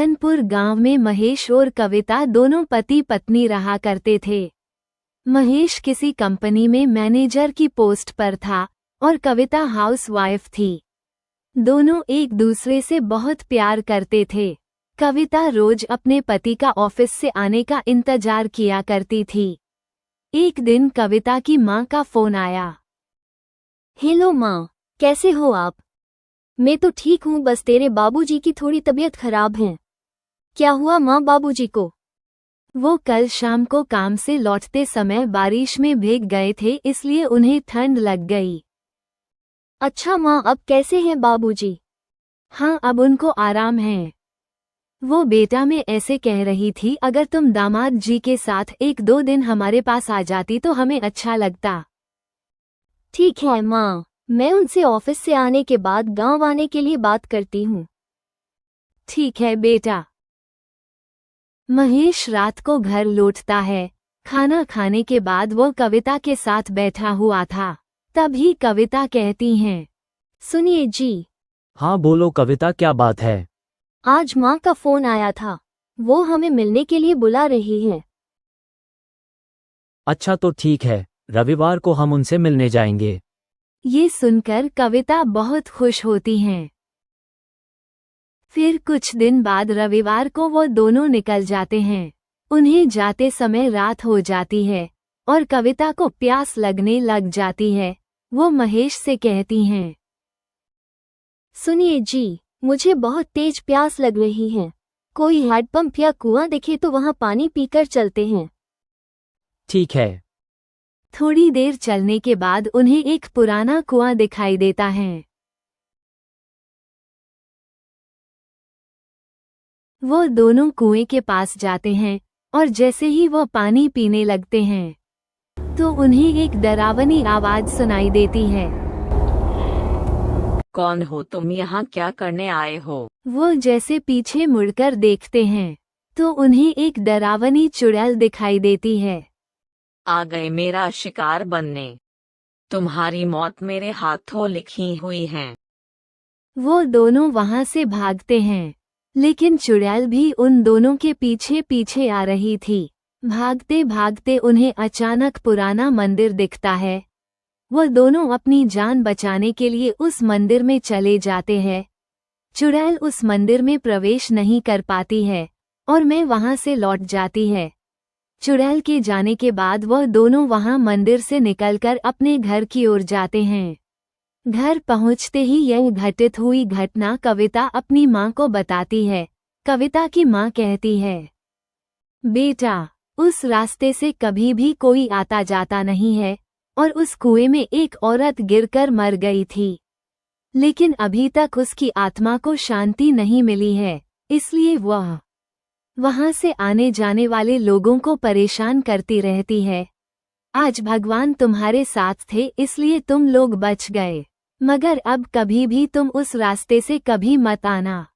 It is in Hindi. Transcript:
पालनपुर गांव में महेश और कविता दोनों पति पत्नी रहा करते थे। महेश किसी कंपनी में मैनेजर की पोस्ट पर था और कविता हाउसवाइफ थी। दोनों एक दूसरे से बहुत प्यार करते थे। कविता रोज अपने पति का ऑफिस से आने का इंतजार किया करती थी। एक दिन कविता की माँ का फोन आया। हेलो माँ, कैसे हो आप? मैं तो ठीक हूँ, बस तेरे बाबूजी की थोड़ी तबीयत खराब है। क्या हुआ माँ बाबूजी को? वो कल शाम को काम से लौटते समय बारिश में भीग गए थे, इसलिए उन्हें ठंड लग गई। अच्छा माँ, अब कैसे हैं बाबूजी? हाँ, अब उनको आराम है। वो बेटा मैं ऐसे कह रही थी, अगर तुम दामाद जी के साथ 1-2 दिन हमारे पास आ जाती तो हमें अच्छा लगता। ठीक है माँ, मैं उनसे ऑफिस से आने के बाद गांव आने के लिए बात करती हूँ। ठीक है बेटा। महेश रात को घर लौटता है। खाना खाने के बाद वो कविता के साथ बैठा हुआ था। तभी कविता कहती हैं, सुनिए जी। हाँ बोलो कविता, क्या बात है? आज माँ का फोन आया था, वो हमें मिलने के लिए बुला रही है। अच्छा तो ठीक है, रविवार को हम उनसे मिलने जाएंगे। ये सुनकर कविता बहुत खुश होती हैं। फिर कुछ दिन बाद रविवार को वो दोनों निकल जाते हैं। उन्हें जाते समय रात हो जाती है और कविता को प्यास लगने लग जाती है। वो महेश से कहती हैं, सुनिए जी, मुझे बहुत तेज प्यास लग रही है। कोई हैंडपंप या कुआं दिखे तो वहां पानी पीकर चलते हैं। ठीक है। थोड़ी देर चलने के बाद उन्हें एक पुराना कुआं दिखाई देता है। वो दोनों कुएं के पास जाते हैं और जैसे ही वो पानी पीने लगते हैं तो उन्हें एक डरावनी आवाज सुनाई देती है। कौन हो तुम? यहाँ क्या करने आए हो? वो जैसे पीछे मुड़कर देखते हैं तो उन्हें एक डरावनी चुड़ैल दिखाई देती है। आ गए मेरा शिकार बनने। तुम्हारी मौत मेरे हाथों लिखी हुई है। वो दोनों वहां से भागते हैं, लेकिन चुड़ैल भी उन दोनों के पीछे पीछे आ रही थी। भागते भागते उन्हें अचानक पुराना मंदिर दिखता है। वो दोनों अपनी जान बचाने के लिए उस मंदिर में चले जाते हैं। चुड़ैल उस मंदिर में प्रवेश नहीं कर पाती है और मैं वहां से लौट जाती है। चुड़ैल के जाने के बाद वह दोनों वहां मंदिर से निकलकर अपने घर की ओर जाते हैं। घर पहुंचते ही यह घटित हुई घटना कविता अपनी माँ को बताती है। कविता की माँ कहती है, बेटा, उस रास्ते से कभी भी कोई आता जाता नहीं है और उस कुएं में एक औरत गिरकर मर गई थी, लेकिन अभी तक उसकी आत्मा को शांति नहीं मिली है, इसलिए वह वहां से आने जाने वाले लोगों को परेशान करती रहती है। आज भगवान तुम्हारे साथ थे, इसलिए तुम लोग बच गए, मगर अब कभी भी तुम उस रास्ते से कभी मत आना।